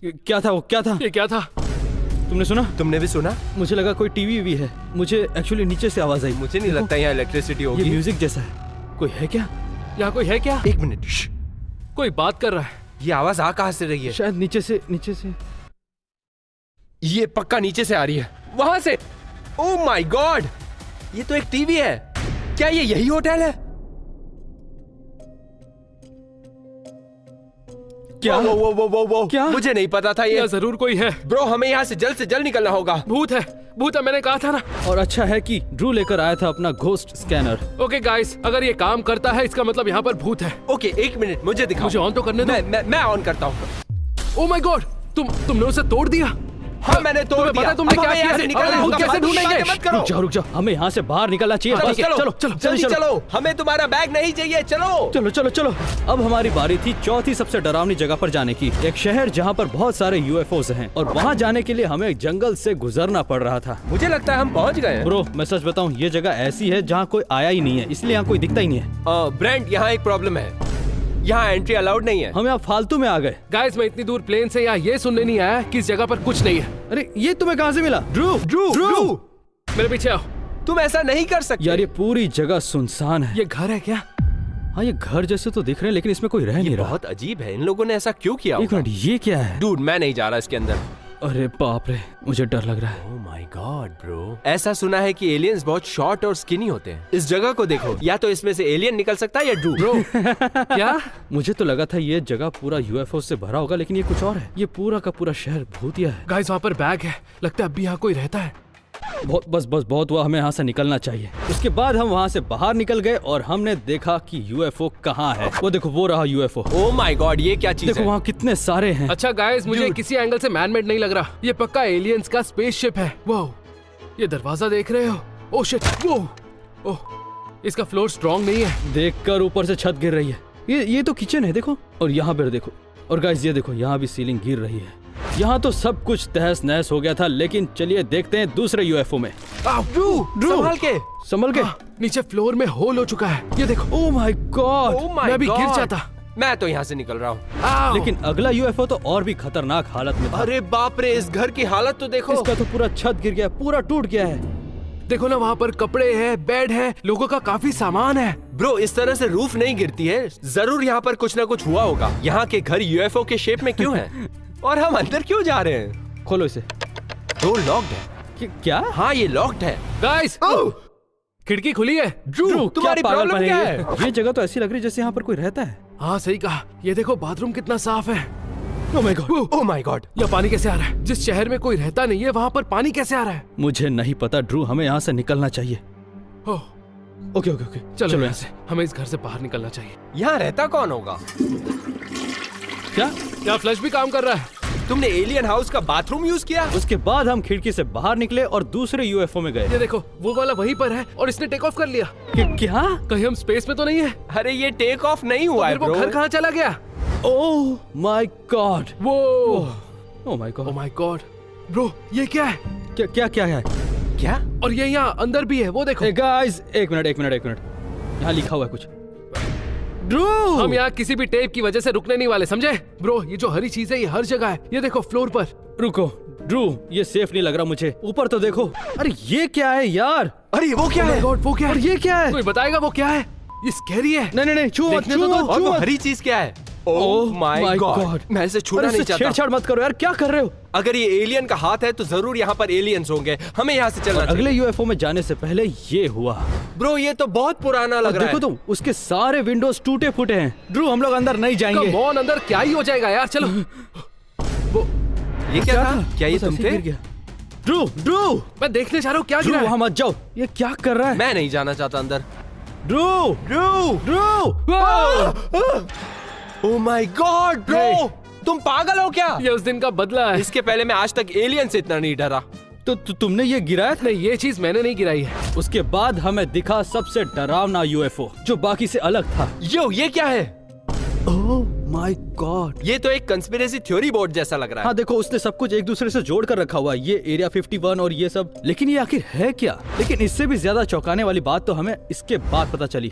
Speaker 1: क्या था वो? क्या था?
Speaker 3: ये क्या था?
Speaker 1: तुमने सुना?
Speaker 2: तुमने भी सुना?
Speaker 1: मुझे लगा कोई टीवी भी है। मुझे एक्चुअली नीचे से आवाज आई।
Speaker 2: मुझे नहीं लगता यहाँ इलेक्ट्रिसिटी
Speaker 1: ये
Speaker 2: होगी।
Speaker 1: म्यूजिक जैसा है। कोई है क्या?
Speaker 3: यहाँ कोई है क्या?
Speaker 2: एक मिनट। श्श,
Speaker 3: कोई बात कर रहा है।
Speaker 2: ये आवाज आ कहाँ से रही है?
Speaker 1: शायद नीचे से। नीचे से
Speaker 2: ये पक्का नीचे से आ रही है, वहां से। ओह माय गॉड, ये तो एक टीवी है। क्या ये यही होटल है?
Speaker 1: क्या?
Speaker 2: वो
Speaker 1: क्या?
Speaker 2: मुझे नहीं पता था ये।
Speaker 3: यहाँ जरूर कोई है।
Speaker 2: ब्रो, हमें यहाँ से जल्द निकलना होगा।
Speaker 3: भूत है, भूत है, मैंने कहा था ना।
Speaker 1: और अच्छा है कि ड्रू लेकर आया था अपना घोस्ट स्कैनर।
Speaker 3: ओके गाइस, अगर ये काम करता है इसका मतलब यहाँ पर भूत है।
Speaker 2: ओके, एक मिनट, मुझे दिखाओ।
Speaker 3: मुझे ऑन तो करने दो।
Speaker 2: मैं ऑन करता हूँ।
Speaker 3: ओह माय गॉड, तुमने उसे तोड़ दिया।
Speaker 2: हाँ, मैंने तोड़
Speaker 3: तुम्हें पता
Speaker 2: दिया।
Speaker 3: है तुमने
Speaker 2: अब
Speaker 3: क्या
Speaker 2: हमें यहाँ
Speaker 3: किया
Speaker 2: से
Speaker 3: है?
Speaker 2: निकलना
Speaker 3: अब भूत
Speaker 2: होगा।
Speaker 3: कैसे ढूंढेंगे?
Speaker 2: मत करो।
Speaker 1: रुक जाओ, हमें यहाँ से बाहर निकलना चाहिए।
Speaker 2: चलो,
Speaker 1: ठीक है,
Speaker 2: चलो,
Speaker 1: चलो
Speaker 2: जल्दी चलो। हमें तुम्हारा बैग नहीं चाहिए, चलो।
Speaker 1: चलो चलो चलो। अब हमारी बारी थी चौथी सबसे डरावनी जगह पर जाने की। एक शहर जहाँ पर बहुत सारे यूएफओस हैं और वहाँ जाने के लिए हमें जंगल से गुजरना पड़ रहा था।
Speaker 2: मुझे लगता है हम पहुँच गए हैं।
Speaker 1: ब्रो, मैं सच बताऊँ, ये जगह ऐसी है जहाँ कोई आया ही नहीं है, इसलिए यहाँ कोई दिखता ही नहीं है।
Speaker 2: ब्रेंट, यहाँ एक प्रॉब्लम है। यहाँ एंट्री अलाउड नहीं है।
Speaker 1: हम यहाँ फालतू में आ गए।
Speaker 3: गाइस, मैं इतनी दूर प्लेन से यहाँ ये सुनने नहीं आया कि इस जगह पर कुछ नहीं है।
Speaker 1: अरे ये तुम्हें कहाँ से मिला? ड्रू
Speaker 2: ड्रू,
Speaker 3: मेरे पीछे आओ।
Speaker 2: तुम ऐसा नहीं कर सकते।
Speaker 1: यार, ये पूरी जगह सुनसान है।
Speaker 3: ये घर है क्या?
Speaker 1: हाँ, ये घर जैसे तो दिख रहे हैं लेकिन इसमें कोई रह नहीं रहा।
Speaker 2: बहुत अजीब है, इन लोगों ने ऐसा क्यों किया
Speaker 1: एक
Speaker 2: होगा?
Speaker 1: मिनट, ये क्या है?
Speaker 2: डूड, मैं नहीं जा रहा इसके अंदर।
Speaker 1: अरे बाप रे, मुझे डर लग रहा है।
Speaker 2: ओह माय गॉड ब्रो, ऐसा सुना है कि एलियंस बहुत शॉर्ट और स्किनी होते हैं। इस जगह को देखो, या तो इसमें से एलियन निकल सकता है या ड्रू।
Speaker 3: ब्रो क्या?
Speaker 1: मुझे तो लगा था ये जगह पूरा यूएफओ से भरा होगा, लेकिन ये कुछ और है। ये पूरा का पूरा शहर भूतिया है।
Speaker 3: गाइस, वहाँ पर बैग है, लगता है अब भी यहाँ कोई रहता है।
Speaker 1: बहुत हुआ, हमें यहाँ से निकलना चाहिए। उसके बाद हम वहाँ से बाहर निकल गए और हमने देखा कि यूएफओ कहाँ है। वो देखो, वो रहा यूएफओ।
Speaker 2: ओह माय गॉड, ये क्या चीज
Speaker 1: देखो
Speaker 2: है?
Speaker 1: वहाँ कितने सारे हैं।
Speaker 3: अच्छा गाइस, मुझे किसी एंगल से मैनमेड नहीं लग रहा। ये पक्का एलियंस का स्पेसशिप है। वाओ, ये दरवाजा देख रहे हो? ओह शिट, वो ओह, इसका फ्लोर स्ट्रॉन्ग नहीं है।
Speaker 1: देखकर ऊपर से छत गिर रही है। ये तो किचन है, देखो। और यहाँ पर देखो। और गाइस, ये देखो, यहाँ भी सीलिंग गिर रही है। यहाँ तो सब कुछ तहस नहस हो गया था, लेकिन चलिए देखते हैं दूसरे यूएफओ में। संभल के।
Speaker 3: नीचे फ्लोर में होल हो चुका है, ये देखो।
Speaker 1: ओह माय गॉड,
Speaker 2: मैं
Speaker 3: अभी गिर जाता।
Speaker 2: मैं तो यहाँ से निकल रहा हूँ।
Speaker 1: लेकिन अगला यूएफओ तो और भी खतरनाक हालत में था।
Speaker 2: अरे बाप रे, इस घर की हालत तो देखो।
Speaker 1: इसका तो पूरा छत गिर गया, पूरा टूट गया है।
Speaker 3: देखो ना, वहाँ पर कपड़े हैं, बेड है, लोगों का काफी सामान है।
Speaker 2: ब्रो, इस तरह से रूफ नहीं गिरती है। जरूर यहाँ पर कुछ ना कुछ हुआ होगा। यहाँ के घर यूएफओ के शेप में क्यों हैं? और हम अंदर क्यों जा रहे हैं?
Speaker 1: खोलो इसे।
Speaker 2: डोर लॉक्ड है।
Speaker 1: क्या?
Speaker 2: हाँ, ये लॉक्ड है।
Speaker 3: गाइस, खिड़की खुली है।
Speaker 2: ड्रू, तुम्हारी प्रॉब्लम क्या है?
Speaker 1: ये जगह तो ऐसी लग रही है जैसे यहाँ पर कोई रहता है।
Speaker 3: हाँ सही कहा, ये देखो बाथरूम कितना साफ है।
Speaker 1: ओह my God,
Speaker 2: oh my God,
Speaker 3: यह पानी कैसे आ रहा है? जिस शहर में कोई रहता नहीं है वहाँ पर पानी कैसे आ रहा है?
Speaker 1: मुझे नहीं पता ड्रू, हमें यहाँ से निकलना चाहिए।
Speaker 3: ओह,
Speaker 1: ओके ओके ओके,
Speaker 3: चलो यहाँ से, हमें इस घर से बाहर निकलना चाहिए।
Speaker 2: यहाँ रहता कौन होगा?
Speaker 3: क्या फ्लश भी काम कर रहा है?
Speaker 2: तुमने एलियन हाउस का बाथरूम यूज किया?
Speaker 1: उसके बाद हम खिड़की से बाहर निकले और दूसरे यूएफओ में गए।
Speaker 3: ये देखो, वो वाला वहीं पर है और इसने टेक ऑफ कर लिया।
Speaker 1: क्या?
Speaker 3: कहीं हम स्पेस में तो नहीं है?
Speaker 2: अरे ये टेक ऑफ नहीं हुआ है
Speaker 3: वो
Speaker 2: ब्रो।
Speaker 3: घर कहाँ चला गया?
Speaker 1: ओह माय गॉड,
Speaker 3: वो
Speaker 1: oh my
Speaker 3: oh
Speaker 1: God,
Speaker 3: my God, bro ये क्या है?
Speaker 1: क्या क्या क्या है?
Speaker 2: क्या?
Speaker 3: और ये यहाँ अंदर भी है, वो देखो।
Speaker 1: गाइस, एक मिनट, यहाँ लिखा हुआ है कुछ। ड्रू,
Speaker 3: हम यहाँ किसी भी टेप की वजह से रुकने नहीं वाले, समझे? ब्रो, ये जो हरी चीज है ये हर जगह है। ये देखो फ्लोर पर।
Speaker 1: रुको ड्रू, ये सेफ नहीं लग रहा मुझे। ऊपर तो देखो। अरे ये क्या है यार?
Speaker 2: अरे वो क्या है?
Speaker 3: गॉड, वो क्या
Speaker 1: और
Speaker 3: है?
Speaker 1: ये क्या है?
Speaker 3: कोई बताएगा वो क्या है? ये स्कैरी है।
Speaker 1: नहीं, छू मत,
Speaker 3: देखने
Speaker 1: छू
Speaker 3: तो दो।
Speaker 1: मत,
Speaker 2: और
Speaker 1: छू
Speaker 2: वो
Speaker 1: मत।
Speaker 2: हरी चीज क्या है? ओह माय गॉड, मैं इसे छूना
Speaker 1: अरे
Speaker 2: नहीं
Speaker 1: इससे
Speaker 2: चाहता।
Speaker 1: छेड़छाड़ मत करो यार, क्या कर रहे हो?
Speaker 2: अगर ये एलियन का हाथ है तो जरूर यहाँ पर एलियंस होंगे। हमें यहाँ से चलना
Speaker 1: अगले
Speaker 2: चाहिए।
Speaker 1: यूएफओ में जाने से पहले ये हुआ।
Speaker 2: ब्रो, ये तो बहुत पुराना लग रहा
Speaker 1: देखो
Speaker 2: है।
Speaker 1: तो उसके सारे विंडोज टूटे फूटे हैं। ड्रू, हम लोग अंदर नहीं जाएंगे।
Speaker 3: कम ऑन, अंदर क्या ही हो जाएगा यार, चलो। वो
Speaker 2: ये क्या था? क्या ये
Speaker 1: बस
Speaker 2: तुम
Speaker 1: ऐसे
Speaker 2: थे?
Speaker 1: गिर गया। ड्रू,
Speaker 3: मैं देखने जा रहा हूँ क्या
Speaker 1: ड्रू,
Speaker 3: गिरा है।
Speaker 1: वहां मत जाओ। ये क्या कर रहा है?
Speaker 2: मैं नहीं जाना चाहता अंदर।
Speaker 1: Drew,
Speaker 2: oh my God bro, तुम पागल हो क्या?
Speaker 3: ये उस दिन का बदला है।
Speaker 2: इसके पहले मैं आज तक एलियन से इतना नहीं डरा।
Speaker 1: तो तुमने ये गिराया था?
Speaker 3: नहीं, ये चीज मैंने नहीं गिराई है।
Speaker 1: उसके बाद हमें दिखा सबसे डरावना यूएफओ जो बाकी से अलग था।
Speaker 2: यो, ये क्या है?
Speaker 1: Oh my
Speaker 3: my God.
Speaker 2: ये तो एक कंस्पिरेसी थ्योरी बोर्ड जैसा लग रहा है।
Speaker 1: हाँ देखो, उसने सब कुछ एक दूसरे से जोड़ कर रखा हुआ है, ये एरिया 51 और ये सब। लेकिन ये आखिर है क्या? लेकिन इससे भी ज्यादा चौंकाने वाली बात तो हमें इसके बाद पता चली।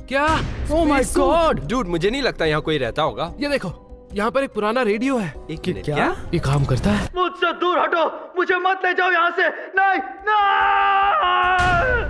Speaker 3: क्या?
Speaker 1: ओह माय गॉड!
Speaker 2: डूड, मुझे नहीं लगता यहाँ कोई रहता होगा।
Speaker 3: ये देखो, यहाँ पर एक पुराना रेडियो है।
Speaker 2: एक मिनट,
Speaker 1: क्या?
Speaker 3: ये काम करता है?
Speaker 1: मुझसे दूर हटो, मुझे मत ले जाओ यहाँ से। नहीं, नहीं!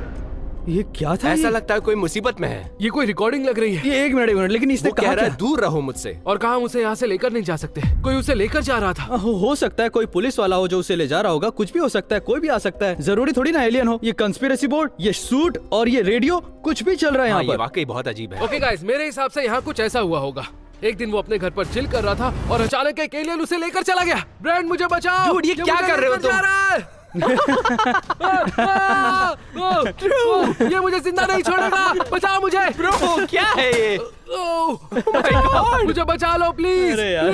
Speaker 1: ये क्या था?
Speaker 2: ऐसा
Speaker 1: ये?
Speaker 2: लगता है कोई मुसीबत में है।
Speaker 3: ये कोई रिकॉर्डिंग लग रही है।
Speaker 1: ये एक मिनट, लेकिन इसने
Speaker 2: वो कह
Speaker 1: कहा
Speaker 2: रहा
Speaker 1: क्या?
Speaker 2: है दूर रहो मुझसे।
Speaker 3: और कहा हम उसे यहाँ से लेकर नहीं जा सकते। कोई उसे लेकर जा रहा था।
Speaker 1: हो सकता है कोई पुलिस वाला हो जो उसे ले जा रहा होगा, कुछ भी हो सकता है, कोई भी आ सकता है, जरूरी थोड़ी ना एलियन हो। ये कंस्पिरेसी बोर्ड, ये सूट और ये रेडियो, कुछ भी चल रहा है
Speaker 2: हाँ,
Speaker 1: यहाँ
Speaker 2: ये
Speaker 1: पर।
Speaker 2: वाकई बहुत अजीब है।
Speaker 3: ओके गाइस, मेरे हिसाब से यहाँ कुछ ऐसा हुआ होगा। एक दिन वो अपने घर पर चिल कर रहा था और अचानक एक एलियन उसे लेकर चला गया। ब्रांड, मुझे बचाओ।
Speaker 2: Dude, ये क्या
Speaker 3: मुझे
Speaker 2: कर रहे हो
Speaker 3: लेकर जा रहा है। ये मुझे जिंदा नहीं छोड़ेगा, बचाओ मुझे।
Speaker 2: ब्रो, क्या है ये?
Speaker 3: मुझे बचा लो प्लीज।
Speaker 1: अरे यार,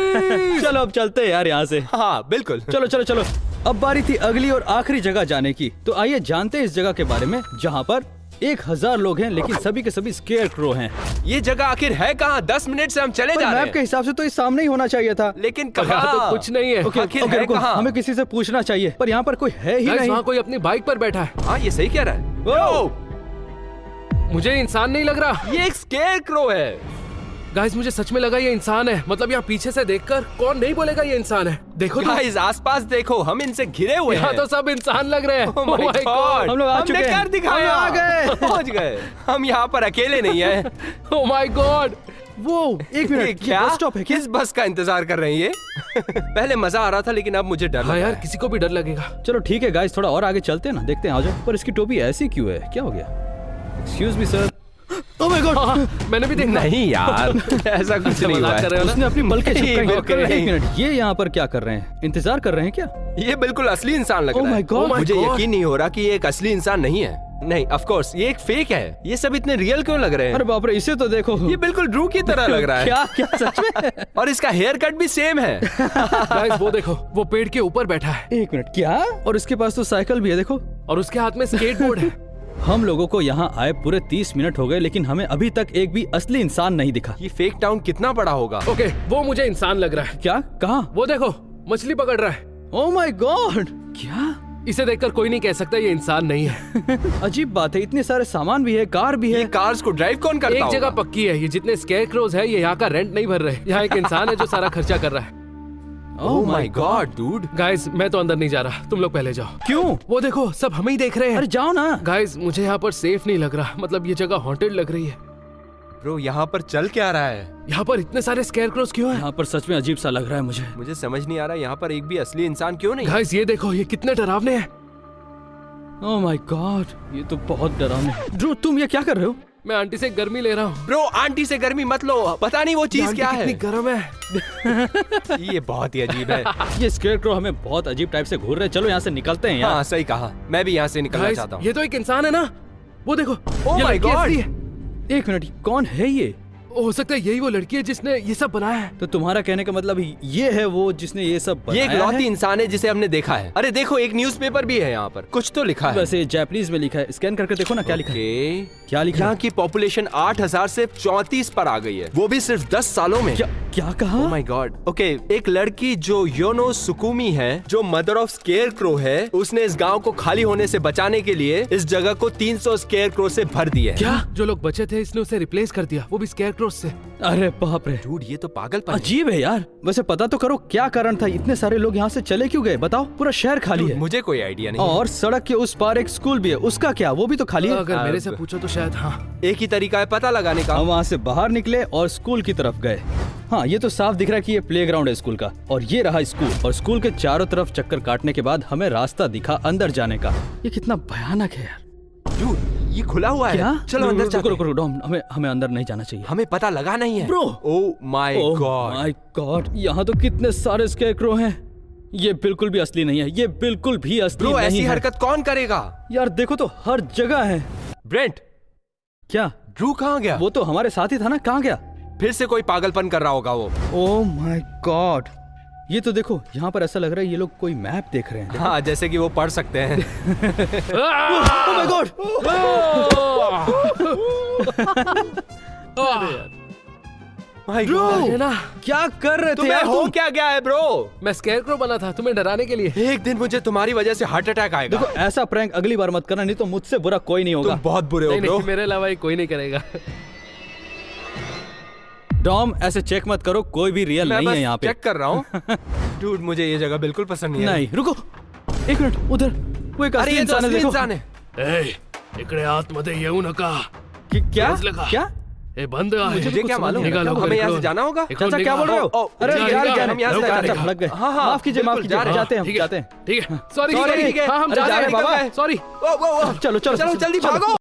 Speaker 1: चलो अब चलते हैं यार यहाँ से।
Speaker 2: हाँ बिल्कुल।
Speaker 1: चलो चलो चलो, अब बारी थी अगली और आखिरी जगह जाने की। तो आइए जानते हैं इस जगह के बारे में, जहाँ पर 1000 लोग हैं, लेकिन सभी के सभी स्केयर क्रो हैं।
Speaker 2: ये जगह आखिर है कहाँ? 10 मिनट से हम चले जा रहे
Speaker 1: मैप के
Speaker 2: हैं,
Speaker 1: हिसाब से तो इस सामने ही होना चाहिए था।
Speaker 2: लेकिन
Speaker 3: यहाँ तो
Speaker 2: कहाँ?
Speaker 3: कुछ नहीं है।
Speaker 1: ओके,
Speaker 2: आखिर
Speaker 1: ओके,
Speaker 2: है
Speaker 1: रुको,
Speaker 2: कहाँ?
Speaker 1: हमें किसी से पूछना चाहिए, पर यहाँ पर कोई है ही
Speaker 3: गाइस,
Speaker 1: नहीं।
Speaker 3: वहाँ कोई अपनी बाइक पर बैठा है।
Speaker 2: हाँ, ये सही कह रहा है।
Speaker 1: ओ!
Speaker 3: मुझे इंसान नहीं लग रहा।
Speaker 2: ये एक स्केयर क्रो है।
Speaker 3: गाइस, मुझे सच में लगा ये इंसान है। मतलब यहाँ पीछे से देखकर कौन नहीं बोलेगा ये इंसान है। देखो तो,
Speaker 2: गाइस, आसपास देखो, हम इनसे घिरे हुए
Speaker 3: यहाँ
Speaker 2: हैं।
Speaker 3: तो सब इंसान लग रहे हैं।
Speaker 2: Oh my
Speaker 3: Oh my
Speaker 2: God!
Speaker 3: God!
Speaker 1: हम लोग आ
Speaker 2: हमने
Speaker 1: चुके हैं।
Speaker 2: कर दिखाया,
Speaker 1: हम आ गए।
Speaker 2: पहुंच गए। हम यहाँ पर अकेले नहीं हैं।
Speaker 3: Oh my God!
Speaker 1: वो एक मिनट,
Speaker 2: ये
Speaker 1: ये
Speaker 2: क्या?
Speaker 1: बस स्टॉप है क्या?
Speaker 2: किस बस का इंतजार कर रहे हैं ये? पहले मजा आ रहा था, लेकिन अब मुझे डर
Speaker 3: हाँ
Speaker 2: लग
Speaker 3: यार,
Speaker 2: रहा है।
Speaker 3: किसी को भी डर लगेगा।
Speaker 1: चलो ठीक है गाइस, थोड़ा और आगे चलते हैं ना, देखते हैं, आ जाओ। पर इसकी टोपी ऐसी क्यों है? क्या हो गया? Excuse me sir. Oh my God!
Speaker 3: मैंने भी देखा।
Speaker 2: नहीं यार, ऐसा कुछ नहीं हुआ
Speaker 3: मजाक कर रहे
Speaker 2: है।
Speaker 3: हो ना?
Speaker 1: उसने अपनी बल्कि
Speaker 2: नहीं, बिल्कुल
Speaker 1: एक
Speaker 2: नहीं।
Speaker 1: मिनट, ये यहाँ पर क्या कर रहे हैं? इंतजार कर रहे हैं क्या?
Speaker 2: ये बिल्कुल असली इंसान लग
Speaker 1: Oh
Speaker 2: रहा है।
Speaker 1: my God!
Speaker 2: मुझे
Speaker 3: Oh my God!
Speaker 2: यकीन नहीं हो रहा कि ये एक असली इंसान नहीं है। नहीं, ऑफ कोर्स ये एक फेक है। ये सब इतने रियल क्यों लग रहे हैं?
Speaker 1: अरे बाप रे, इसे तो देखो।
Speaker 2: ये बिल्कुल ड्रू की तरह लग रहा है।
Speaker 1: क्या क्या सच में?
Speaker 2: और इसका हेयर कट भी सेम है।
Speaker 3: गाइस, वो देखो, वो पेड़ के ऊपर बैठा है
Speaker 1: एक मिनट, क्या? और इसके पास तो साइकिल भी है, देखो।
Speaker 3: और उसके हाथ में स्केटबोर्ड है।
Speaker 1: हम लोगों को यहाँ आए पूरे 30 मिनट हो गए, लेकिन हमें अभी तक एक भी असली इंसान नहीं दिखा।
Speaker 2: ये फेक टाउन कितना बड़ा होगा?
Speaker 3: ओके, वो मुझे इंसान लग रहा है।
Speaker 1: क्या? कहाँ?
Speaker 3: वो देखो, मछली पकड़ रहा है।
Speaker 1: ओह माय गॉड! क्या?
Speaker 3: इसे देखकर कोई नहीं कह सकता ये इंसान नहीं है।
Speaker 1: अजीब बात है, इतने सारे सामान भी है, कार भी
Speaker 2: ये
Speaker 1: है।
Speaker 2: कार्स को ड्राइव कौन करता
Speaker 3: एक
Speaker 2: होगा?
Speaker 3: जगह पक्की है, ये जितने स्केयरक्रोज है ये यहाँ का रेंट नहीं भर रहे। यहाँ एक इंसान है जो सारा खर्चा कर रहा है।
Speaker 2: ओह माय गॉड डूड।
Speaker 3: गाइस, मैं तो अंदर नहीं जा रहा, तुम लोग पहले जाओ।
Speaker 1: क्यों?
Speaker 3: वो देखो, सब हमें ही देख रहे हैं।
Speaker 1: अरे जाओ ना।
Speaker 3: गाइस, मुझे यहाँ पर सेफ नहीं लग रहा। मतलब ये जगह हॉन्टेड लग रही है।
Speaker 2: ब्रो, यहाँ पर चल क्या रहा है?
Speaker 3: यहाँ पर इतने सारे स्केयरक्रोज क्यों हैं?
Speaker 1: यहाँ पर सच में अजीब सा लग रहा है मुझे।
Speaker 2: मुझे समझ नहीं आ रहा यहाँ पर एक भी असली इंसान क्यों नहीं?
Speaker 3: गाइस, ये देखो, ये कितने डरावने हैं।
Speaker 1: ओह माय गॉड, ये तो बहुत डरावना है। ड्रू, तुम ये क्या कर रहे हो?
Speaker 3: मैं आंटी से गर्मी ले रहा हूँ।
Speaker 2: ब्रो, आंटी से गर्मी मत लो, पता नहीं वो चीज क्या है।
Speaker 3: कितनी गर्म है।
Speaker 2: ये बहुत ही अजीब है।
Speaker 1: ये स्केयरक्रो हमें बहुत अजीब टाइप से घूर रहे हैं। चलो यहाँ से निकलते हैं यार।
Speaker 2: हाँ सही कहा, मैं भी यहाँ से निकलना
Speaker 3: गाइस,
Speaker 2: चाहता हूँ।
Speaker 3: ये तो एक इंसान है ना। वो देखो,
Speaker 2: Oh
Speaker 3: ये
Speaker 2: my
Speaker 3: लड़की
Speaker 2: God!
Speaker 3: असली है।
Speaker 1: एक मिनट, कौन है ये?
Speaker 3: हो सकता है यही वो लड़की है जिसने ये सब बनाया है।
Speaker 1: तो तुम्हारा कहने का मतलब ये है वो जिसने ये सब
Speaker 2: ये
Speaker 1: बनाया
Speaker 2: एक लौती
Speaker 1: है?
Speaker 2: इंसान है जिसे हमने देखा है। अरे देखो, एक न्यूज़पेपर भी है यहाँ पर, कुछ तो लिखा है।
Speaker 1: वैसे जापानीज में लिखा है, स्कैन करके देखो ना क्या लिखा है।
Speaker 2: ओके,
Speaker 1: क्या लिखा
Speaker 2: यहाँ
Speaker 1: है?
Speaker 2: की पॉपुलेशन 8000 से 34 पर आ गई है, वो भी सिर्फ 10 सालों में।
Speaker 1: क्या क्या कहा?
Speaker 2: ओह माय गॉड। ओके, एक लड़की जो योनो सुकुमी है, जो मदर ऑफ स्केयरक्रो है, उसने इस गांव को खाली होने से बचाने के लिए इस जगह को 300 स्केयरक्रो से भर दिया है।
Speaker 3: क्या? जो लोग बचे थे इसने उसे रिप्लेस कर दिया, वो भी स्केयरक्रोज से।
Speaker 1: अरे बाप रे,
Speaker 2: डूड, ये तो पागलपन है।
Speaker 1: अजीब है यार। वैसे पता तो करो क्या कारण था, इतने सारे लोग यहाँ से चले क्यों गए? बताओ, पूरा शहर खाली
Speaker 2: Dude,
Speaker 1: है।
Speaker 2: मुझे कोई आइडिया नहीं है।
Speaker 1: और सड़क के उस पार एक स्कूल भी है, उसका क्या? वो भी तो खाली है।
Speaker 3: अगर मेरे से पूछो तो शायद हाँ।
Speaker 2: एक ही तरीका है पता लगाने का।
Speaker 1: हम वहाँ से बाहर निकले और स्कूल की तरफ गए। हाँ, ये तो साफ दिख रहा है कि ये प्लेग्राउंड है स्कूल का, और ये रहा स्कूल। और स्कूल के चारों तरफ चक्कर काटने के बाद हमें रास्ता दिखा अंदर जाने का। ये कितना भयानक है यार।
Speaker 2: डूड, ये खुला हुआ
Speaker 1: क्या?
Speaker 2: है। चलो अंदर चलते
Speaker 1: रुको
Speaker 2: हैं।
Speaker 1: रुको, हमें अंदर नहीं जाना चाहिए।
Speaker 2: हमें पता लगाना ही है।
Speaker 1: Bro!
Speaker 2: Oh my God.
Speaker 1: My God, यहाँ तो कितने सारे स्केयरक्रो हैं। ये बिल्कुल भी असली नहीं है, ये बिल्कुल भी असली
Speaker 2: ब्रो,
Speaker 1: नहीं
Speaker 2: ऐसी
Speaker 1: है।
Speaker 2: हरकत कौन करेगा?
Speaker 1: यार देखो तो, हर जगह है।
Speaker 2: ब्रेंट,
Speaker 1: क्या?
Speaker 2: ड्रू कहाँ गया?
Speaker 1: वो तो हमारे साथ ही था ना, कहाँ गया?
Speaker 2: फिर से कोई पागलपन कर रहा होगा वो।
Speaker 1: ओह माय गॉड, ये तो देखो, यहाँ पर ऐसा लग रहा है ये लोग कोई मैप देख रहे हैं।
Speaker 2: हाँ, जैसे कि वो पढ़ सकते हैं।
Speaker 1: ओह my God,
Speaker 2: my
Speaker 1: Bro!
Speaker 2: God,
Speaker 3: है ना,
Speaker 1: क्या कर रहे थे
Speaker 2: तुम्हें
Speaker 1: यार
Speaker 2: हो
Speaker 1: तुम?
Speaker 2: क्या गया है ब्रो?
Speaker 3: मैं स्केयरक्रो बना था तुम्हें डराने के लिए।
Speaker 2: एक दिन मुझे तुम्हारी वजह से हार्ट अटैक आएगा।
Speaker 1: देखो ऐसा प्रैंक अगली बार मत करना, नहीं तो मुझसे बुरा कोई नहीं होगा।
Speaker 2: तुम बहुत बुरे हो
Speaker 3: नहीं
Speaker 2: ब्रो।
Speaker 3: नहीं, मेरे अलावा ये कोई नहीं करेगा।
Speaker 1: टॉम ऐसे चेक मत करो, कोई भी रियल
Speaker 2: मैं
Speaker 1: नहीं
Speaker 2: बस
Speaker 1: है यहाँ पे।
Speaker 2: चेक कर रहा हूँ। डूड मुझे ये जगह बिल्कुल पसंद नहीं है।
Speaker 1: नहीं रुको, एक मिनट, उधर वो एक
Speaker 2: अरे
Speaker 1: असली
Speaker 2: ये तो
Speaker 1: इंसान है,
Speaker 2: असली
Speaker 1: देखो।
Speaker 2: इंसान है।
Speaker 3: ए, इकडे आतमध्ये येऊ नका।
Speaker 1: क्या
Speaker 3: लगा।
Speaker 1: क्या?
Speaker 3: ए, बंद आहे।
Speaker 2: मुझे क्या मालूम,
Speaker 3: निघालो,
Speaker 2: हमें यहाँ से
Speaker 3: निघालो।
Speaker 2: जाना होगा।
Speaker 3: निघालो,
Speaker 1: चाचा क्या बोल रहे हो?
Speaker 2: ओ,
Speaker 1: अरे
Speaker 2: जा,
Speaker 1: यार
Speaker 2: जा,
Speaker 1: क्या
Speaker 2: हम यहाँ से
Speaker 1: चाचा,
Speaker 2: जा रहे हैं।
Speaker 1: भड़क गए।
Speaker 2: हाँ, हाँ,
Speaker 1: माफ कीजिए, माफ
Speaker 2: बिल्कुल,
Speaker 1: कीजिए,
Speaker 2: जा रहे हैं।
Speaker 1: जाते हैं, हम
Speaker 3: ठीक है,
Speaker 1: जाते हैं।
Speaker 3: ठीक है। सॉरी
Speaker 2: Sorry,
Speaker 3: सॉरी,
Speaker 2: ठीक है।
Speaker 3: हाँ हम
Speaker 1: अरे
Speaker 3: जा
Speaker 1: जा
Speaker 3: रहे
Speaker 1: रहे
Speaker 3: हैं
Speaker 1: हैं,
Speaker 3: बाबा।
Speaker 1: बाबा।
Speaker 3: सॉरी।
Speaker 2: ओ, ओ, ओ,
Speaker 1: चलो चलो
Speaker 2: चलो जल्दी भागो।